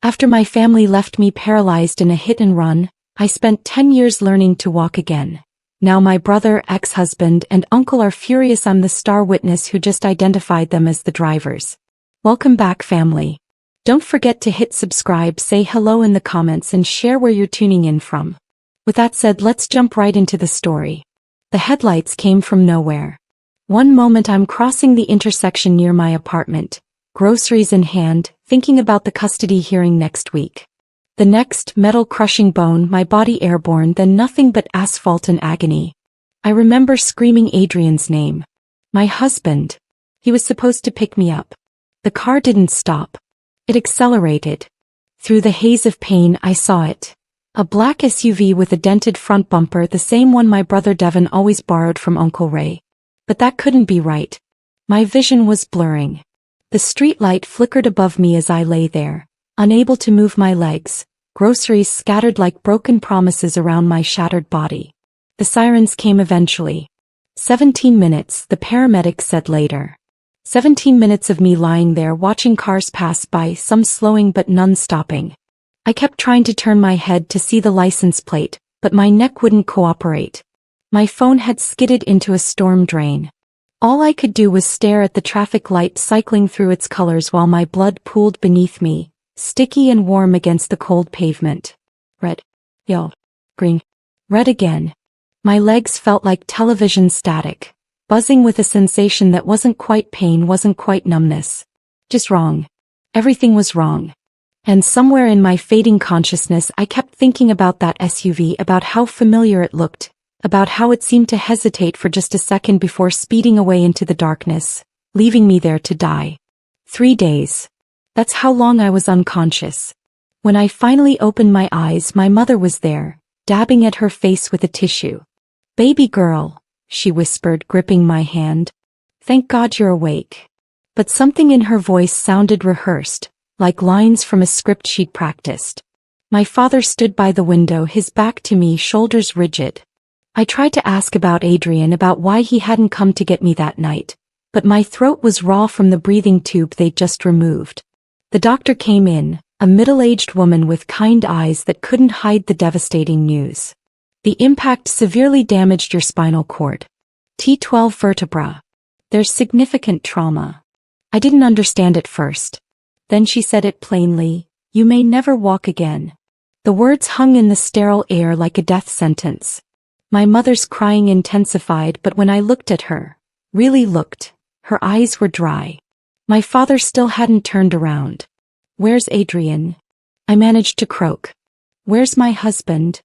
After my family left me paralyzed in a hit and run, I spent 10 years learning to walk again. Now my brother, ex-husband, and uncle are furious I'm the star witness who just identified them as the drivers. Welcome back, family. Don't forget to hit subscribe, say hello in the comments, and share where you're tuning in from. With that said, let's jump right into the story. The headlights came from nowhere. One moment I'm crossing the intersection near my apartment, groceries in hand, thinking about the custody hearing next week. The next, metal crushing bone, my body airborne, then nothing but asphalt and agony. I remember screaming Adrian's name. My husband. He was supposed to pick me up. The car didn't stop. It accelerated. Through the haze of pain I saw it. A black SUV with a dented front bumper, the same one my brother Devin always borrowed from Uncle Ray. But that couldn't be right. My vision was blurring. The street light flickered above me as I lay there, unable to move my legs, groceries scattered like broken promises around my shattered body. The sirens came eventually. 17 minutes, the paramedic said later. 17 minutes of me lying there watching cars pass by, some slowing but none stopping. I kept trying to turn my head to see the license plate, but my neck wouldn't cooperate. My phone had skidded into a storm drain. All I could do was stare at the traffic light cycling through its colors while my blood pooled beneath me, sticky and warm against the cold pavement. Red. Yellow. Green. Red again. My legs felt like television static, buzzing with a sensation that wasn't quite pain, wasn't quite numbness. Just wrong. Everything was wrong. And somewhere in my fading consciousness I kept thinking about that SUV, about how familiar it looked, about how it seemed to hesitate for just a second before speeding away into the darkness, leaving me there to die. 3 days. That's how long I was unconscious. When I finally opened my eyes, my mother was there, dabbing at her face with a tissue. "Baby girl," she whispered, gripping my hand. "Thank God you're awake." But something in her voice sounded rehearsed, like lines from a script she'd practiced. My father stood by the window, his back to me, shoulders rigid. I tried to ask about Adrian, about why he hadn't come to get me that night, but my throat was raw from the breathing tube they'd just removed. The doctor came in, a middle-aged woman with kind eyes that couldn't hide the devastating news. "The impact severely damaged your spinal cord. T12 vertebra. There's significant trauma." I didn't understand at first. Then she said it plainly, "You may never walk again." The words hung in the sterile air like a death sentence. My mother's crying intensified, but when I looked at her, really looked, her eyes were dry. My father still hadn't turned around. "Where's Adrian?" I managed to croak. "Where's my husband?"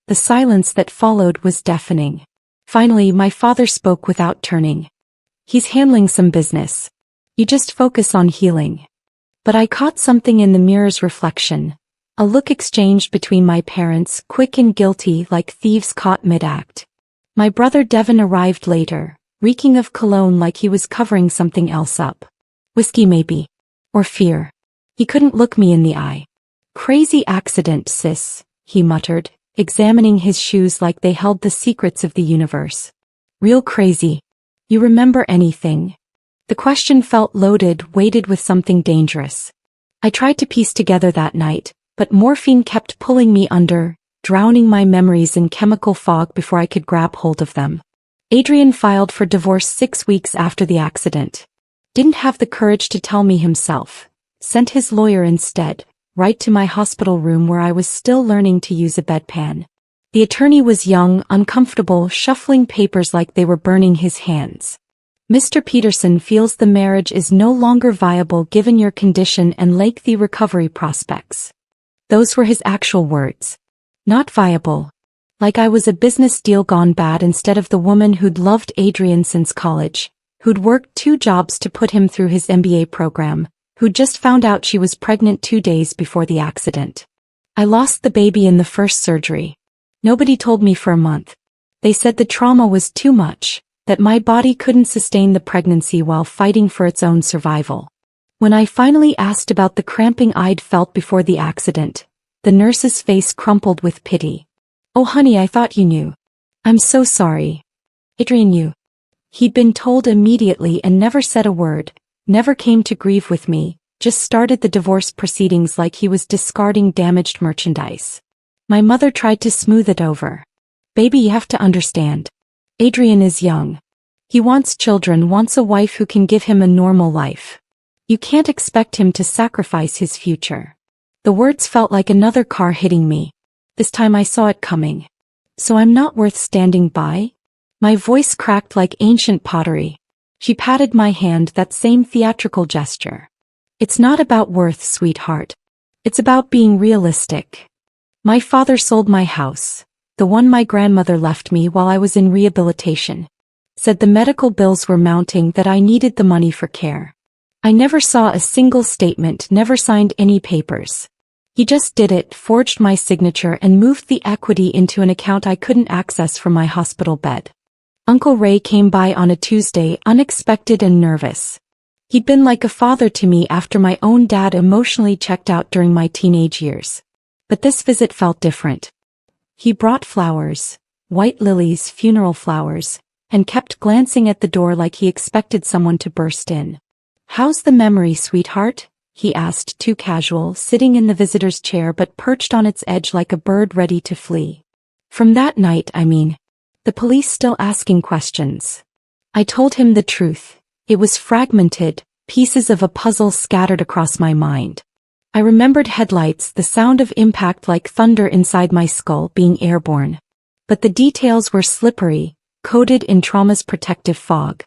The silence that followed was deafening. Finally, my father spoke without turning. "He's handling some business. You just focus on healing." But I caught something in the mirror's reflection. A look exchanged between my parents, quick and guilty, like thieves caught mid-act. My brother Devin arrived later, reeking of cologne like he was covering something else up. Whiskey maybe. Or fear. He couldn't look me in the eye. "Crazy accident, sis," he muttered, examining his shoes like they held the secrets of the universe. "Real crazy. You remember anything?" The question felt loaded, weighted with something dangerous. I tried to piece together that night, but morphine kept pulling me under, drowning my memories in chemical fog before I could grab hold of them. Adrian filed for divorce 6 weeks after the accident. Didn't have the courage to tell me himself. Sent his lawyer instead, right to my hospital room where I was still learning to use a bedpan. The attorney was young, uncomfortable, shuffling papers like they were burning his hands. "Mr. Peterson feels the marriage is no longer viable given your condition and lengthy recovery prospects." Those were his actual words. Not viable. Like I was a business deal gone bad instead of the woman who'd loved Adrian since college, who'd worked 2 jobs to put him through his MBA program, who'd just found out she was pregnant 2 days before the accident. I lost the baby in the first surgery. Nobody told me for a month. They said the trauma was too much, that my body couldn't sustain the pregnancy while fighting for its own survival. When I finally asked about the cramping I'd felt before the accident, the nurse's face crumpled with pity. "Oh honey, I thought you knew. I'm so sorry. Adrian knew." He'd been told immediately and never said a word, never came to grieve with me, just started the divorce proceedings like he was discarding damaged merchandise. My mother tried to smooth it over. Baby, you have to understand. Adrian is young. He wants children, wants a wife who can give him a normal life. You can't expect him to sacrifice his future. The words felt like another car hitting me. This time I saw it coming. So I'm not worth standing by? My voice cracked like ancient pottery. She patted my hand, that same theatrical gesture. It's not about worth, sweetheart. It's about being realistic. My father sold my house, the one my grandmother left me while I was in rehabilitation. Said the medical bills were mounting, that I needed the money for care. I never saw a single statement, never signed any papers. He just did it, forged my signature and moved the equity into an account I couldn't access from my hospital bed. Uncle Ray came by on a Tuesday, unexpected and nervous. He'd been like a father to me after my own dad emotionally checked out during my teenage years. But this visit felt different. He brought flowers, white lilies, funeral flowers, and kept glancing at the door like he expected someone to burst in. "How's the memory, sweetheart?" he asked, too casual, sitting in the visitor's chair but perched on its edge like a bird ready to flee. From that night, I mean. The police still asking questions. I told him the truth. It was fragmented, pieces of a puzzle scattered across my mind. I remembered headlights, the sound of impact like thunder inside my skull, being airborne. But the details were slippery, coated in trauma's protective fog.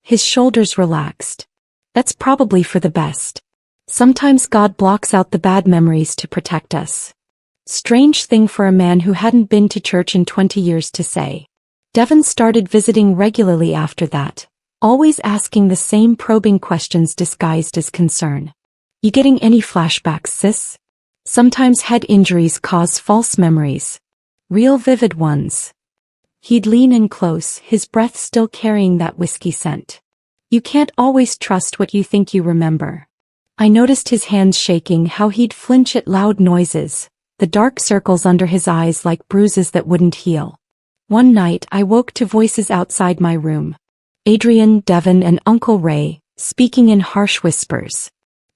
His shoulders relaxed. That's probably for the best. Sometimes God blocks out the bad memories to protect us. Strange thing for a man who hadn't been to church in 20 years to say. Devon started visiting regularly after that, always asking the same probing questions disguised as concern. "You getting any flashbacks, sis? Sometimes head injuries cause false memories. Real vivid ones." He'd lean in close, his breath still carrying that whiskey scent. "You can't always trust what you think you remember." I noticed his hands shaking, how he'd flinch at loud noises, the dark circles under his eyes like bruises that wouldn't heal. One night I woke to voices outside my room. Adrian, Devon, and Uncle Ray, speaking in harsh whispers.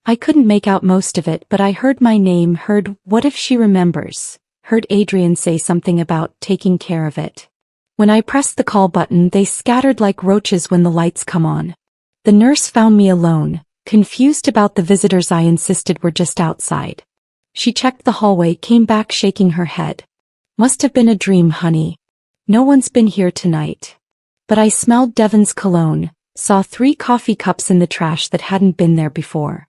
I couldn't make out most of it, but I heard my name, heard "what if she remembers," heard Adrian say something about taking care of it. When I pressed the call button, they scattered like roaches when the lights come on. The nurse found me alone, confused about the visitors I insisted were just outside. She checked the hallway, came back shaking her head. "Must have been a dream, honey. No one's been here tonight." But I smelled Devon's cologne, saw 3 coffee cups in the trash that hadn't been there before.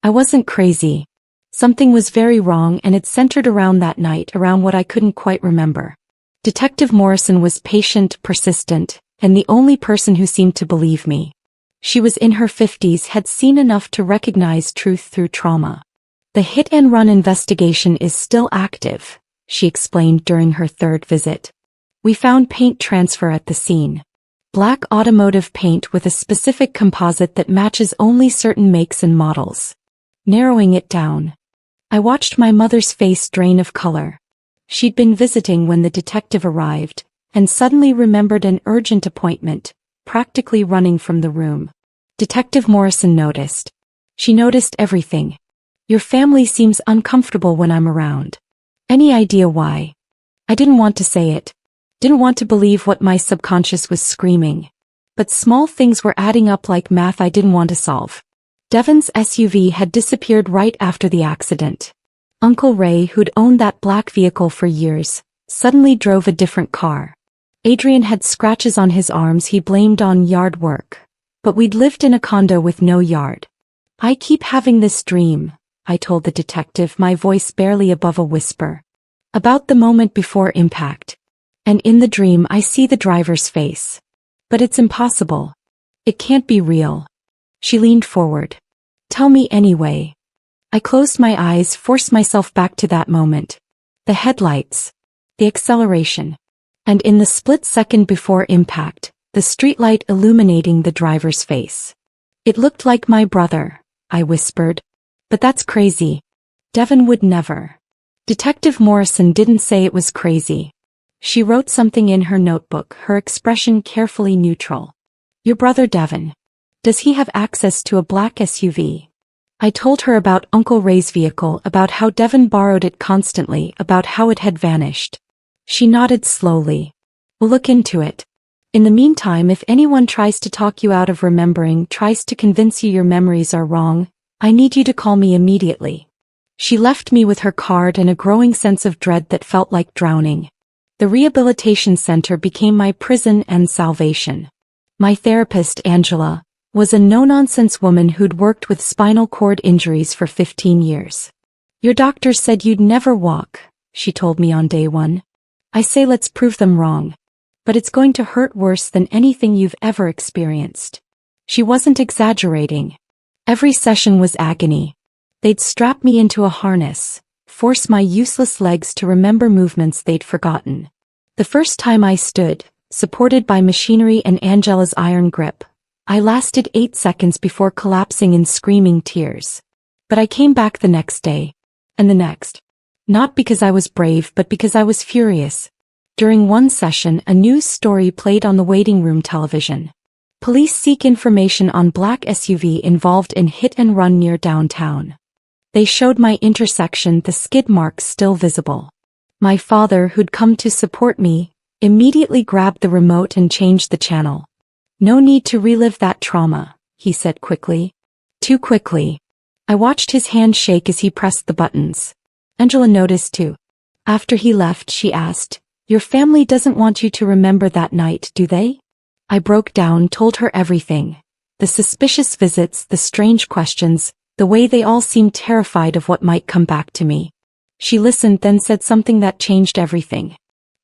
I wasn't crazy. Something was very wrong, and it centered around that night, around what I couldn't quite remember. Detective Morrison was patient, persistent, and the only person who seemed to believe me. She was in her 50s, had seen enough to recognize truth through trauma. "The hit-and-run investigation is still active," she explained during her 3rd visit. "We found paint transfer at the scene. Black automotive paint with a specific composite that matches only certain makes and models." Narrowing it down. I watched my mother's face drain of color. She'd been visiting when the detective arrived, and suddenly remembered an urgent appointment, practically running from the room. Detective Morrison noticed. She noticed everything. "Your family seems uncomfortable when I'm around. Any idea why?" I didn't want to say it. Didn't want to believe what my subconscious was screaming. But small things were adding up like math I didn't want to solve. Devon's SUV had disappeared right after the accident. Uncle Ray, who'd owned that black vehicle for years, suddenly drove a different car. Adrian had scratches on his arms he blamed on yard work. But we'd lived in a condo with no yard. "I keep having this dream," I told the detective, my voice barely above a whisper. "About the moment before impact. And in the dream I see the driver's face. But it's impossible. It can't be real." She leaned forward. "Tell me anyway." I closed my eyes, forced myself back to that moment. The headlights. The acceleration. And in the split second before impact, the streetlight illuminating the driver's face. "It looked like my brother," I whispered. "But that's crazy. Devon would never." Detective Morrison didn't say it was crazy. She wrote something in her notebook, her expression carefully neutral. "Your brother Devon. Does he have access to a black SUV?" I told her about Uncle Ray's vehicle, about how Devon borrowed it constantly, about how it had vanished. She nodded slowly. We'll look into it. In the meantime, if anyone tries to talk you out of remembering, tries to convince you your memories are wrong, I need you to call me immediately. She left me with her card and a growing sense of dread that felt like drowning. The rehabilitation center became my prison and salvation. My therapist, Angela, was a no-nonsense woman who'd worked with spinal cord injuries for 15 years. Your doctor said you'd never walk, she told me on day one. I say let's prove them wrong. But it's going to hurt worse than anything you've ever experienced. She wasn't exaggerating. Every session was agony. They'd strap me into a harness, force my useless legs to remember movements they'd forgotten. The first time I stood, supported by machinery and Angela's iron grip, I lasted 8 seconds before collapsing in screaming tears. But I came back the next day. And the next. Not because I was brave, but because I was furious. During one session, a news story played on the waiting room television. Police seek information on black SUV involved in hit and run near downtown. They showed my intersection, the skid marks still visible. My father, who'd come to support me, immediately grabbed the remote and changed the channel. No need to relive that trauma, he said quickly. Too quickly. I watched his hand shake as he pressed the buttons. Angela noticed too. After he left, she asked, Your family doesn't want you to remember that night, do they? I broke down, told her everything. The suspicious visits, the strange questions, the way they all seemed terrified of what might come back to me. She listened, then said something that changed everything.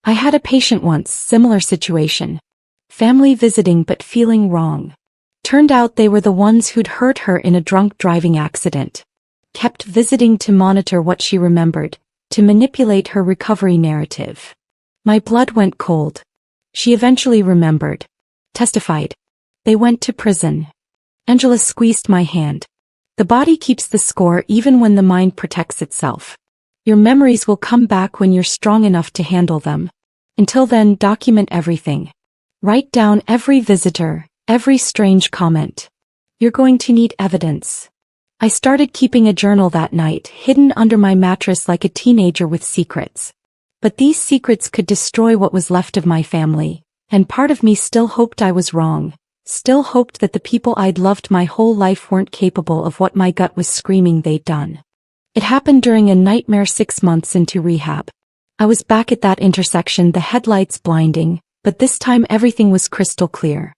I had a patient once, similar situation. Family visiting but feeling wrong. Turned out they were the ones who'd hurt her in a drunk driving accident. Kept visiting to monitor what she remembered, to manipulate her recovery narrative. My blood went cold. She eventually remembered. Testified. They went to prison. Angela squeezed my hand. The body keeps the score even when the mind protects itself. Your memories will come back when you're strong enough to handle them. Until then, document everything. Write down every visitor, every strange comment. You're going to need evidence. I started keeping a journal that night, hidden under my mattress like a teenager with secrets. But these secrets could destroy what was left of my family, and part of me still hoped I was wrong, still hoped that the people I'd loved my whole life weren't capable of what my gut was screaming they'd done. It happened during a nightmare 6 months into rehab. I was back at that intersection, the headlights blinding, but this time everything was crystal clear.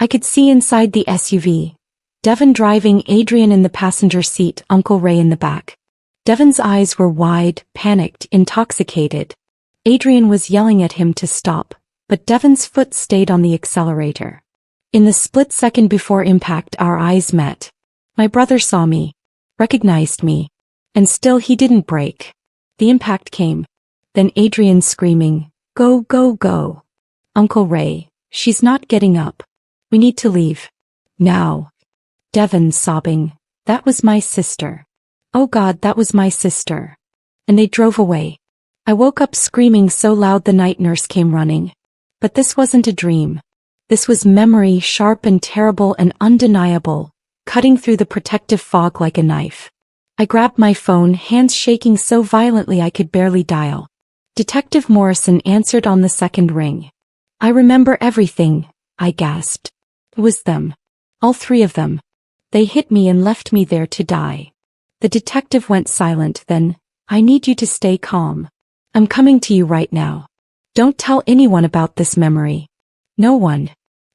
I could see inside the SUV. Devon driving, Adrian in the passenger seat, Uncle Ray in the back. Devon's eyes were wide, panicked, intoxicated. Adrian was yelling at him to stop, but Devon's foot stayed on the accelerator. In the split second before impact, our eyes met. My brother saw me, recognized me, and still he didn't brake. The impact came. Then Adrian screaming, "Go, go, go. Uncle Ray, she's not getting up. We need to leave. Now." Devon sobbing, "That was my sister. Oh God, that was my sister." And they drove away. I woke up screaming so loud the night nurse came running. But this wasn't a dream. This was memory, sharp and terrible and undeniable, cutting through the protective fog like a knife. I grabbed my phone, hands shaking so violently I could barely dial. Detective Morrison answered on the second ring. "I remember everything," I gasped. It was them. All 3 of them. They hit me and left me there to die. The detective went silent then. "I need you to stay calm. I'm coming to you right now. Don't tell anyone about this memory. No one.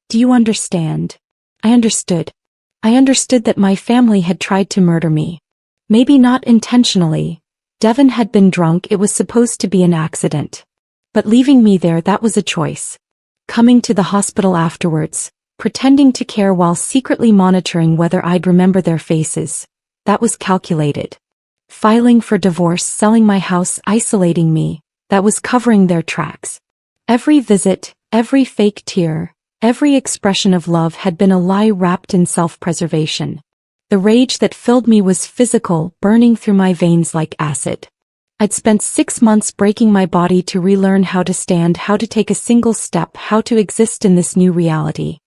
Do you understand?" I understood. I understood that my family had tried to murder me. Maybe not intentionally. Devon had been drunk, it was supposed to be an accident. But leaving me there, that was a choice. Coming to the hospital afterwards, pretending to care while secretly monitoring whether I'd remember their faces, that was calculated. Filing for divorce, selling my house, isolating me, that was covering their tracks. Every visit, every fake tear, every expression of love had been a lie wrapped in self-preservation. The rage that filled me was physical, burning through my veins like acid. I'd spent 6 months breaking my body to relearn how to stand, how to take a single step, how to exist in this new reality.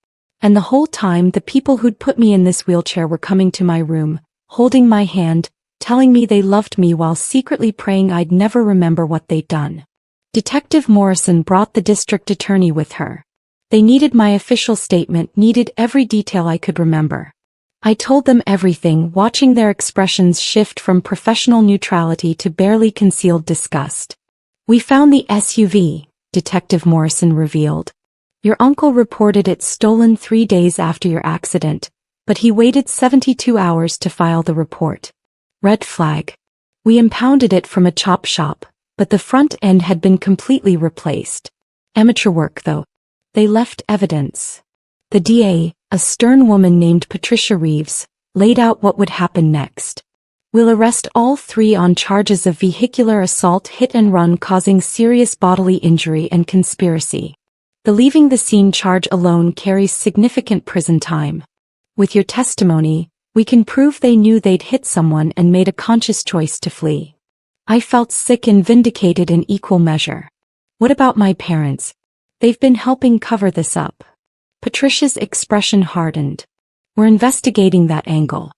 And the whole time, the people who'd put me in this wheelchair were coming to my room, holding my hand, telling me they loved me while secretly praying I'd never remember what they'd done. Detective Morrison brought the district attorney with her. They needed my official statement, needed every detail I could remember. I told them everything, watching their expressions shift from professional neutrality to barely concealed disgust. "We found the SUV," Detective Morrison revealed. "Your uncle reported it stolen 3 days after your accident, but he waited 72 hours to file the report. Red flag. We impounded it from a chop shop, but the front end had been completely replaced. Amateur work though. They left evidence." The DA, a stern woman named Patricia Reeves, laid out what would happen next. "We'll arrest all 3 on charges of vehicular assault, hit and run causing serious bodily injury, and conspiracy. The leaving the scene charge alone carries significant prison time. With your testimony, we can prove they knew they'd hit someone and made a conscious choice to flee." I felt sick and vindicated in equal measure. What about my parents? They've been helping cover this up. Patricia's expression hardened. "We're investigating that angle.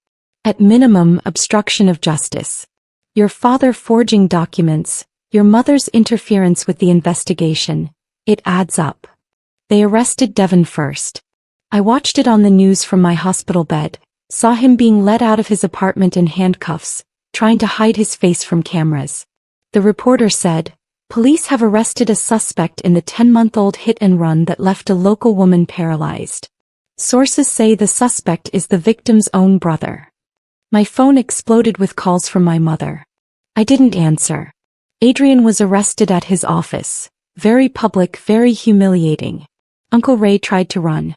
At minimum, obstruction of justice. Your father forging documents, your mother's interference with the investigation. It adds up." They arrested Devon first. I watched it on the news from my hospital bed, saw him being led out of his apartment in handcuffs, trying to hide his face from cameras. The reporter said, "Police have arrested a suspect in the 10-month-old hit and run that left a local woman paralyzed. Sources say the suspect is the victim's own brother." My phone exploded with calls from my mother. I didn't answer. Adrian was arrested at his office. Very public, very humiliating. Uncle Ray tried to run.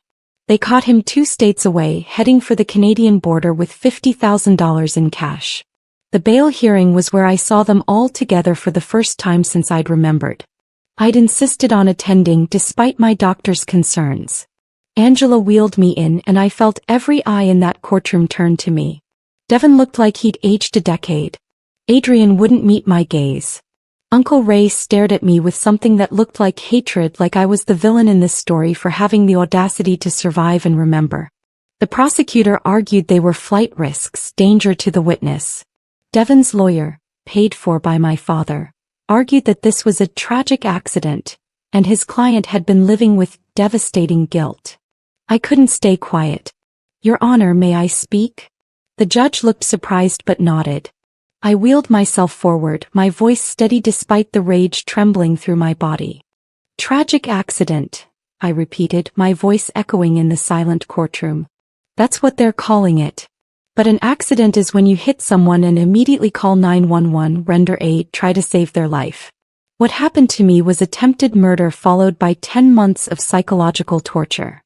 They caught him 2 states away, heading for the Canadian border with $50,000 in cash. The bail hearing was where I saw them all together for the first time since I'd remembered. I'd insisted on attending despite my doctor's concerns. Angela wheeled me in and I felt every eye in that courtroom turn to me. Devon looked like he'd aged a decade. Adrian wouldn't meet my gaze. Uncle Ray stared at me with something that looked like hatred, like I was the villain in this story for having the audacity to survive and remember. The prosecutor argued they were flight risks, danger to the witness. Devon's lawyer, paid for by my father, argued that this was a tragic accident, and his client had been living with devastating guilt. I couldn't stay quiet. "Your Honor, may I speak?" The judge looked surprised but nodded. I wheeled myself forward, my voice steady despite the rage trembling through my body. "Tragic accident," I repeated, my voice echoing in the silent courtroom. "That's what they're calling it. But an accident is when you hit someone and immediately call 911, render aid, try to save their life. What happened to me was attempted murder followed by 10 months of psychological torture."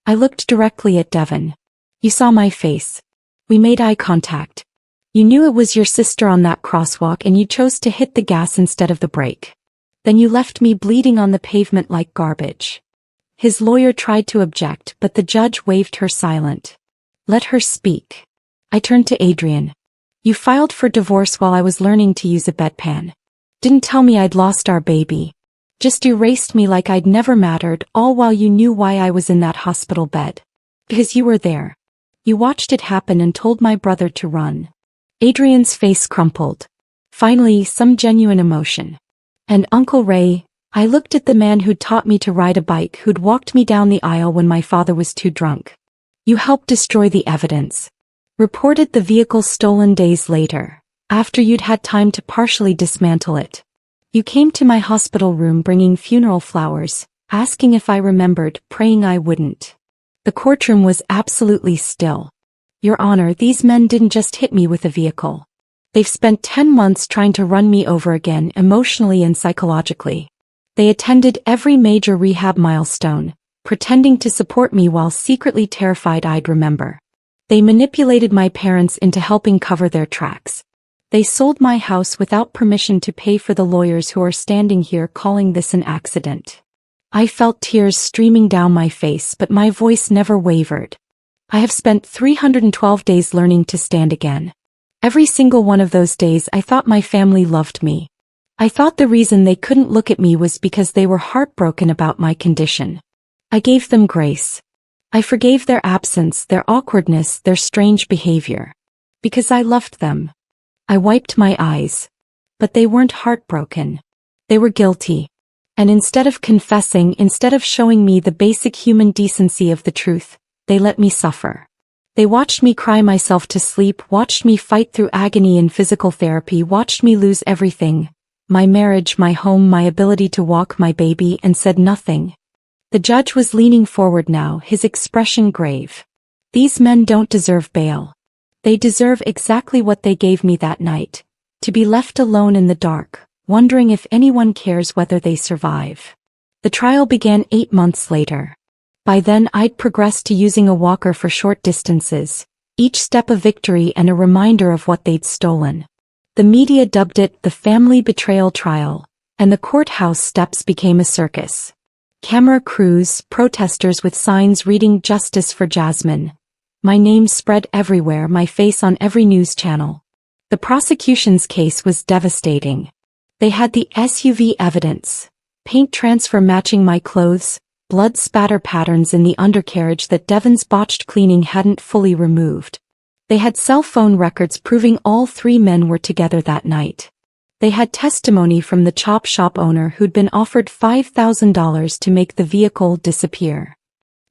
I looked directly at Devon. "You saw my face. We made eye contact. You knew it was your sister on that crosswalk and you chose to hit the gas instead of the brake. Then you left me bleeding on the pavement like garbage." His lawyer tried to object, but the judge waved her silent. "Let her speak." I turned to Adrian. "You filed for divorce while I was learning to use a bedpan. Didn't tell me I'd lost our baby. Just erased me like I'd never mattered, all while you knew why I was in that hospital bed. Because you were there. You watched it happen and told my brother to run." Adrian's face crumpled. Finally, some genuine emotion. "And Uncle Ray," I looked at the man who'd taught me to ride a bike, who'd walked me down the aisle when my father was too drunk. "You helped destroy the evidence. Reported the vehicle stolen days later, after you'd had time to partially dismantle it. You came to my hospital room bringing funeral flowers, asking if I remembered, praying I wouldn't." The courtroom was absolutely still. "Your Honor, these men didn't just hit me with a vehicle. They've spent 10 months trying to run me over again, emotionally and psychologically. They attended every major rehab milestone, pretending to support me while secretly terrified I'd remember. They manipulated my parents into helping cover their tracks. They sold my house without permission to pay for the lawyers who are standing here calling this an accident." I felt tears streaming down my face, but my voice never wavered. "I have spent 312 days learning to stand again. Every single one of those days I thought my family loved me. I thought the reason they couldn't look at me was because they were heartbroken about my condition. I gave them grace. I forgave their absence, their awkwardness, their strange behavior. Because I loved them. I wiped my eyes. But they weren't heartbroken. They were guilty. And instead of confessing, instead of showing me the basic human decency of the truth, they let me suffer. They watched me cry myself to sleep, watched me fight through agony in physical therapy, watched me lose everything. My marriage, my home, my ability to walk, my baby, and said nothing. The judge was leaning forward now, his expression grave. These men don't deserve bail. They deserve exactly what they gave me that night. To be left alone in the dark, wondering if anyone cares whether they survive. The trial began 8 months later. By then I'd progressed to using a walker for short distances, each step a victory and a reminder of what they'd stolen. The media dubbed it the family betrayal trial, and the courthouse steps became a circus. Camera crews, protesters with signs reading "Justice for Jasmine." My name spread everywhere, my face on every news channel. The prosecution's case was devastating. They had the SUV evidence, paint transfer matching my clothes, blood spatter patterns in the undercarriage that Devon's botched cleaning hadn't fully removed. They had cell phone records proving all 3 men were together that night. They had testimony from the chop shop owner who'd been offered $5,000 to make the vehicle disappear.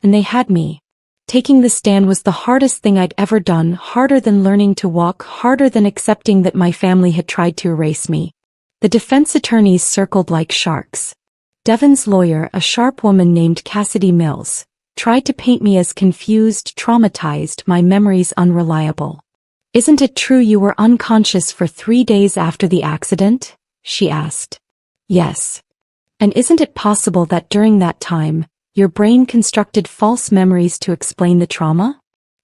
And they had me. Taking the stand was the hardest thing I'd ever done, harder than learning to walk, harder than accepting that my family had tried to erase me. The defense attorneys circled like sharks. Devon's lawyer, a sharp woman named Cassidy Mills, tried to paint me as confused, traumatized, my memories unreliable. "Isn't it true you were unconscious for 3 days after the accident?" she asked. "Yes. And isn't it possible that during that time, your brain constructed false memories to explain the trauma?"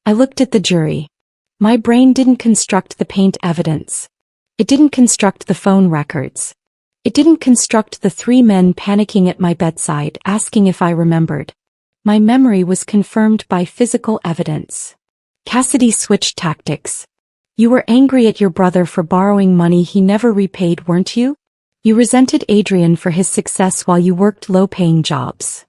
I looked at the jury. My brain didn't construct the paint evidence. It didn't construct the phone records. It didn't construct the 3 men panicking at my bedside asking if I remembered. My memory was confirmed by physical evidence. Cassidy switched tactics. "You were angry at your brother for borrowing money he never repaid, weren't you? You resented Adrian for his success while you worked low-paying jobs."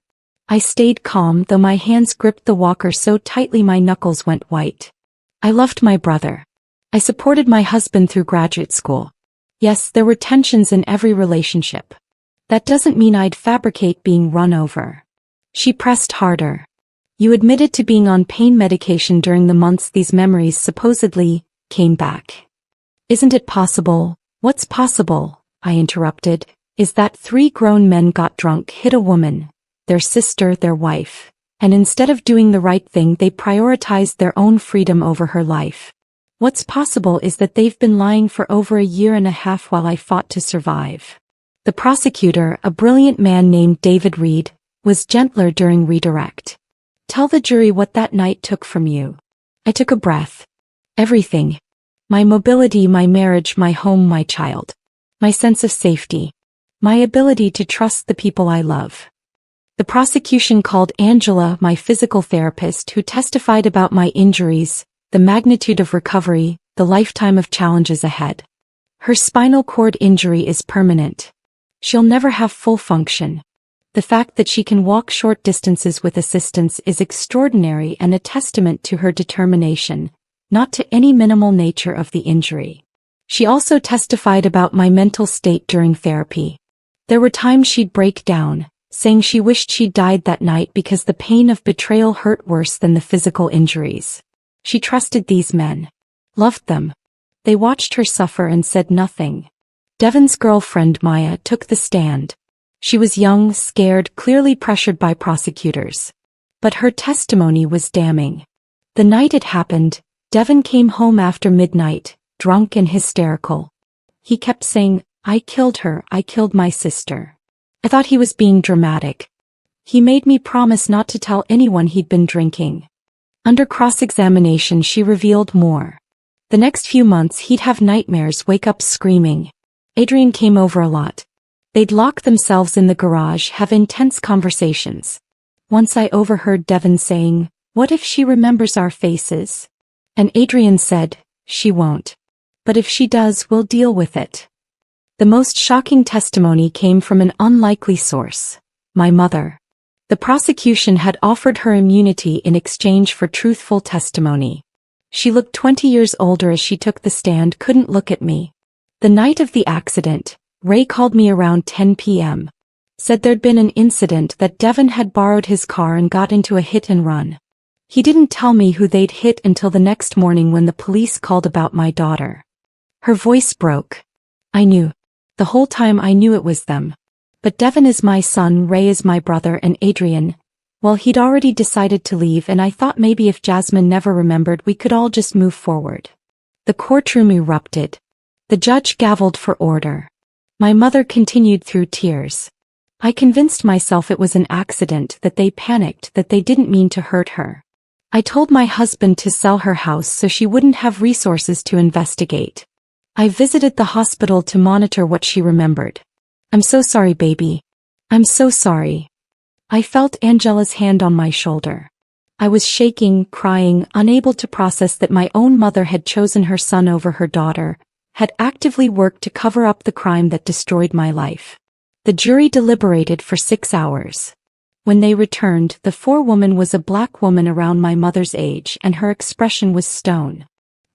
I stayed calm, though my hands gripped the walker so tightly my knuckles went white. I loved my brother. I supported my husband through graduate school. Yes, there were tensions in every relationship. That doesn't mean I'd fabricate being run over. She pressed harder. "You admitted to being on pain medication during the months these memories supposedly came back. Isn't it possible?" "What's possible," I interrupted, "is that 3 grown men got drunk, hit a woman, their sister, their wife, and instead of doing the right thing they prioritized their own freedom over her life. What's possible is that they've been lying for over a year and a half while I fought to survive." The prosecutor, a brilliant man named David Reed, was gentler during redirect. "Tell the jury what that night took from you." I took a breath. "Everything. My mobility, my marriage, my home, my child. My sense of safety. My ability to trust the people I love." The prosecution called Angela, my physical therapist, who testified about my injuries, the magnitude of recovery, the lifetime of challenges ahead. "Her spinal cord injury is permanent. She'll never have full function. The fact that she can walk short distances with assistance is extraordinary and a testament to her determination, not to any minimal nature of the injury." She also testified about my mental state during therapy. There were times she'd break down, saying she wished she'd died that night because the pain of betrayal hurt worse than the physical injuries. She trusted these men. Loved them. They watched her suffer and said nothing. Devon's girlfriend Maya took the stand. She was young, scared, clearly pressured by prosecutors. But her testimony was damning. The night it happened, Devon came home after midnight, drunk and hysterical. He kept saying, "I killed her, I killed my sister." I thought he was being dramatic. He made me promise not to tell anyone he'd been drinking. Under cross-examination she revealed more. The next few months he'd have nightmares, wake up screaming. Adrian came over a lot. They'd lock themselves in the garage, have intense conversations. Once I overheard Devon saying, "What if she remembers our faces?" And Adrian said, "She won't. But if she does, we'll deal with it." The most shocking testimony came from an unlikely source, my mother. The prosecution had offered her immunity in exchange for truthful testimony. She looked 20 years older as she took the stand, couldn't look at me. The night of the accident, Ray called me around 10 p.m. Said there'd been an incident that Devon had borrowed his car and got into a hit and run. He didn't tell me who they'd hit until the next morning when the police called about my daughter. Her voice broke. I knew. The whole time I knew it was them. But Devon is my son, Ray is my brother, and Adrian, well, he'd already decided to leave, and I thought maybe if Jasmine never remembered we could all just move forward. The courtroom erupted. The judge gavelled for order. My mother continued through tears. I convinced myself it was an accident, that they panicked, that they didn't mean to hurt her. I told my husband to sell her house so she wouldn't have resources to investigate. I visited the hospital to monitor what she remembered. I'm so sorry, baby. I'm so sorry. I felt Angela's hand on my shoulder. I was shaking, crying, unable to process that my own mother had chosen her son over her daughter, had actively worked to cover up the crime that destroyed my life. The jury deliberated for 6 hours. When they returned, the forewoman was a black woman around my mother's age, and her expression was stone.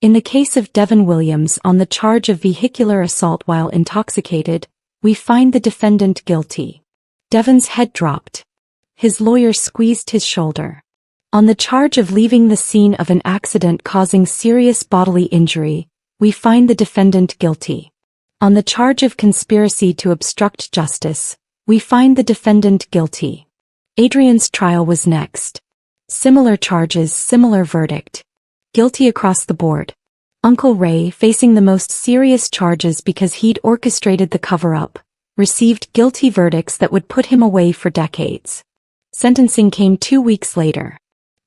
In the case of Devon Williams on the charge of vehicular assault while intoxicated, we find the defendant guilty. Devon's head dropped. His lawyer squeezed his shoulder. On the charge of leaving the scene of an accident causing serious bodily injury, we find the defendant guilty. On the charge of conspiracy to obstruct justice, we find the defendant guilty. Adrian's trial was next. Similar charges, similar verdict. Guilty across the board. Uncle Ray, facing the most serious charges because he'd orchestrated the cover-up, received guilty verdicts that would put him away for decades. Sentencing came 2 weeks later.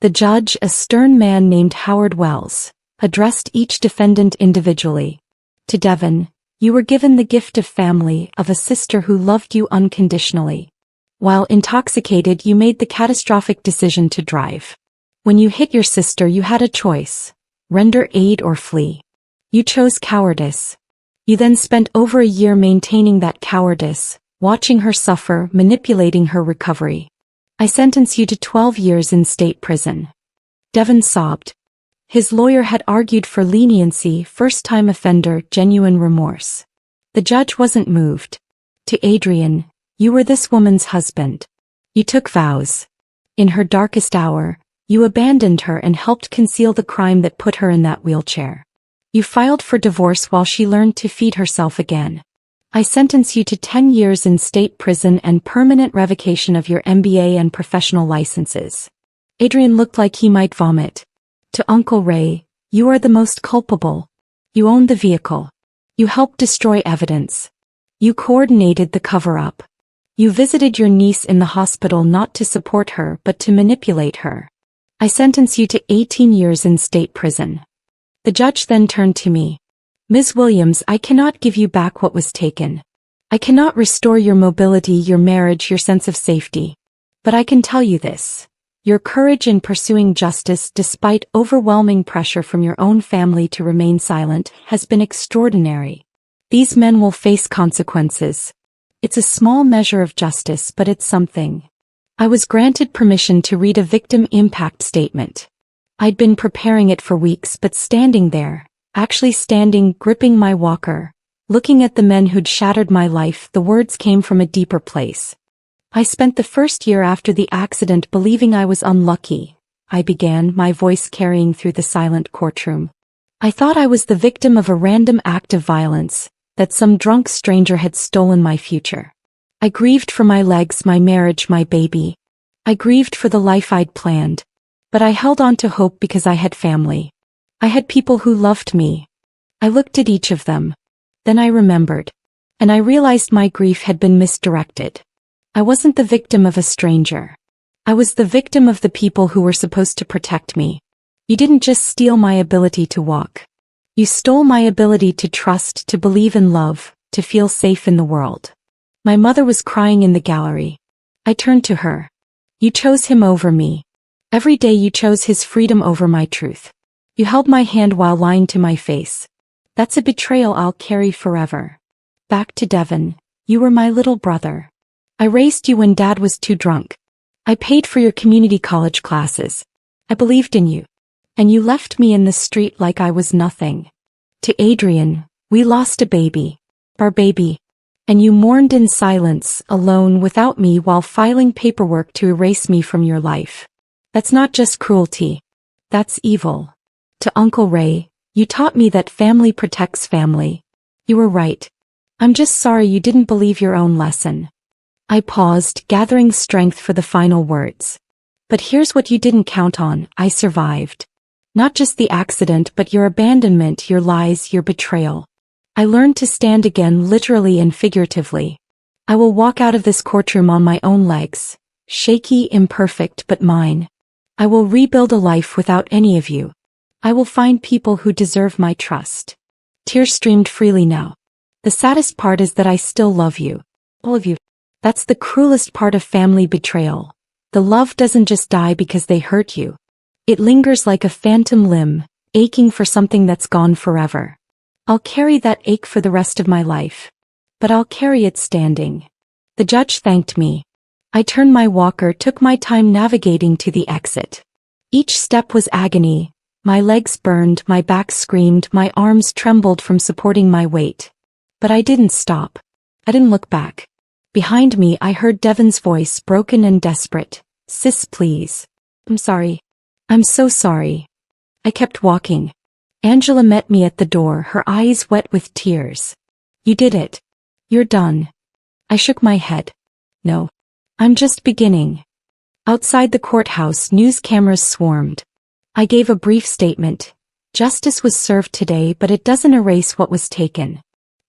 The judge, a stern man named Howard Wells, addressed each defendant individually. To Devon, you were given the gift of family, of a sister who loved you unconditionally. While intoxicated, you made the catastrophic decision to drive. When you hit your sister, you had a choice: render aid or flee. You chose cowardice. You then spent over a year maintaining that cowardice, watching her suffer, manipulating her recovery. I sentence you to 12 years in state prison. Devon sobbed. His lawyer had argued for leniency, first-time offender, genuine remorse. The judge wasn't moved. To Adrian, you were this woman's husband. You took vows. In her darkest hour, you abandoned her and helped conceal the crime that put her in that wheelchair. You filed for divorce while she learned to feed herself again. I sentence you to 10 years in state prison and permanent revocation of your MBA and professional licenses. Adrian looked like he might vomit. To Uncle Ray, you are the most culpable. You owned the vehicle. You helped destroy evidence. You coordinated the cover-up. You visited your niece in the hospital not to support her but to manipulate her. I sentence you to 18 years in state prison. The judge then turned to me. Ms. Williams, I cannot give you back what was taken. I cannot restore your mobility, your marriage, your sense of safety. But I can tell you this. Your courage in pursuing justice despite overwhelming pressure from your own family to remain silent has been extraordinary. These men will face consequences. It's a small measure of justice, but it's something. I was granted permission to read a victim impact statement. I'd been preparing it for weeks, but standing there, actually standing, gripping my walker, looking at the men who'd shattered my life, the words came from a deeper place. I spent the first year after the accident believing I was unlucky, I began, my voice carrying through the silent courtroom. I thought I was the victim of a random act of violence, that some drunk stranger had stolen my future. I grieved for my legs, my marriage, my baby. I grieved for the life I'd planned. But I held on to hope because I had family. I had people who loved me. I looked at each of them. Then I remembered. And I realized my grief had been misdirected. I wasn't the victim of a stranger. I was the victim of the people who were supposed to protect me. You didn't just steal my ability to walk. You stole my ability to trust, to believe in love, to feel safe in the world. My mother was crying in the gallery. I turned to her. You chose him over me. Every day you chose his freedom over my truth. You held my hand while lying to my face. That's a betrayal I'll carry forever. Back to Devon. You were my little brother. I raised you when Dad was too drunk. I paid for your community college classes. I believed in you. And you left me in the street like I was nothing. To Adrian, we lost a baby. Our baby. And you mourned in silence, alone without me while filing paperwork to erase me from your life. That's not just cruelty. That's evil. To Uncle Ray, you taught me that family protects family. You were right. I'm just sorry you didn't believe your own lesson. I paused, gathering strength for the final words. But here's what you didn't count on: I survived. Not just the accident, but your abandonment, your lies, your betrayal. I learned to stand again, literally and figuratively. I will walk out of this courtroom on my own legs, shaky, imperfect, but mine. I will rebuild a life without any of you. I will find people who deserve my trust. Tears streamed freely now. The saddest part is that I still love you. All of you. That's the cruelest part of family betrayal. The love doesn't just die because they hurt you. It lingers like a phantom limb, aching for something that's gone forever. I'll carry that ache for the rest of my life. But I'll carry it standing. The judge thanked me. I turned my walker, took my time navigating to the exit. Each step was agony. My legs burned, my back screamed, my arms trembled from supporting my weight. But I didn't stop. I didn't look back. Behind me I heard Devon's voice, broken and desperate. Sis, please. I'm sorry. I'm so sorry. I kept walking. Angela met me at the door, her eyes wet with tears. You did it. You're done. I shook my head. No. I'm just beginning. Outside the courthouse, news cameras swarmed. I gave a brief statement. Justice was served today, but it doesn't erase what was taken.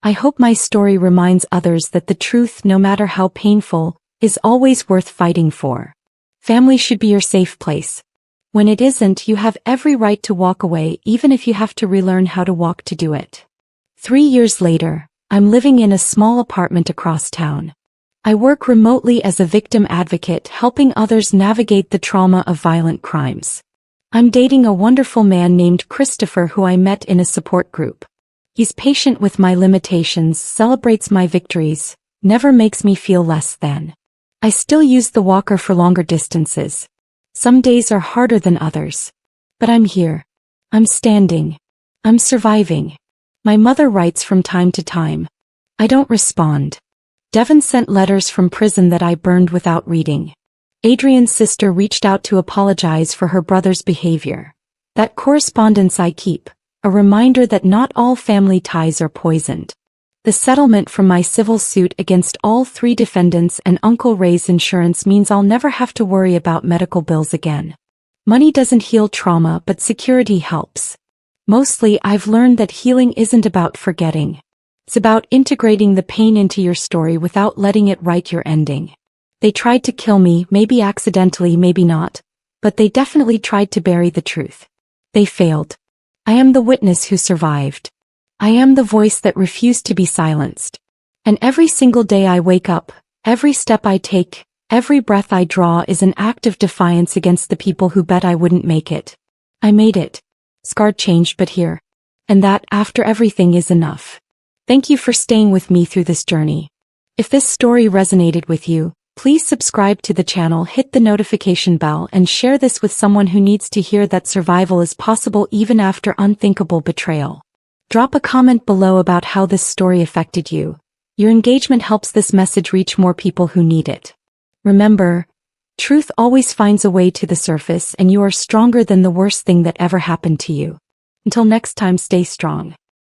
I hope my story reminds others that the truth, no matter how painful, is always worth fighting for. Family should be your safe place. When it isn't, you have every right to walk away, even if you have to relearn how to walk to do it. 3 years later, I'm living in a small apartment across town. I work remotely as a victim advocate, helping others navigate the trauma of violent crimes. I'm dating a wonderful man named Christopher who I met in a support group. He's patient with my limitations, celebrates my victories, never makes me feel less than. I still use the walker for longer distances. Some days are harder than others. But I'm here. I'm standing. I'm surviving. My mother writes from time to time. I don't respond. Devon sent letters from prison that I burned without reading. Adrian's sister reached out to apologize for her brother's behavior. That correspondence I keep, a reminder that not all family ties are poisoned. The settlement from my civil suit against all 3 defendants and Uncle Ray's insurance means I'll never have to worry about medical bills again. Money doesn't heal trauma, but security helps. Mostly, I've learned that healing isn't about forgetting. It's about integrating the pain into your story without letting it write your ending. They tried to kill me, maybe accidentally, maybe not, but they definitely tried to bury the truth. They failed. I am the witness who survived. I am the voice that refused to be silenced. And every single day I wake up, every step I take, every breath I draw is an act of defiance against the people who bet I wouldn't make it. I made it. Scarred, changed, but here. And that, after everything, is enough. Thank you for staying with me through this journey. If this story resonated with you, please subscribe to the channel, hit the notification bell, and share this with someone who needs to hear that survival is possible even after unthinkable betrayal. Drop a comment below about how this story affected you. Your engagement helps this message reach more people who need it. Remember, truth always finds a way to the surface, and you are stronger than the worst thing that ever happened to you. Until next time, stay strong.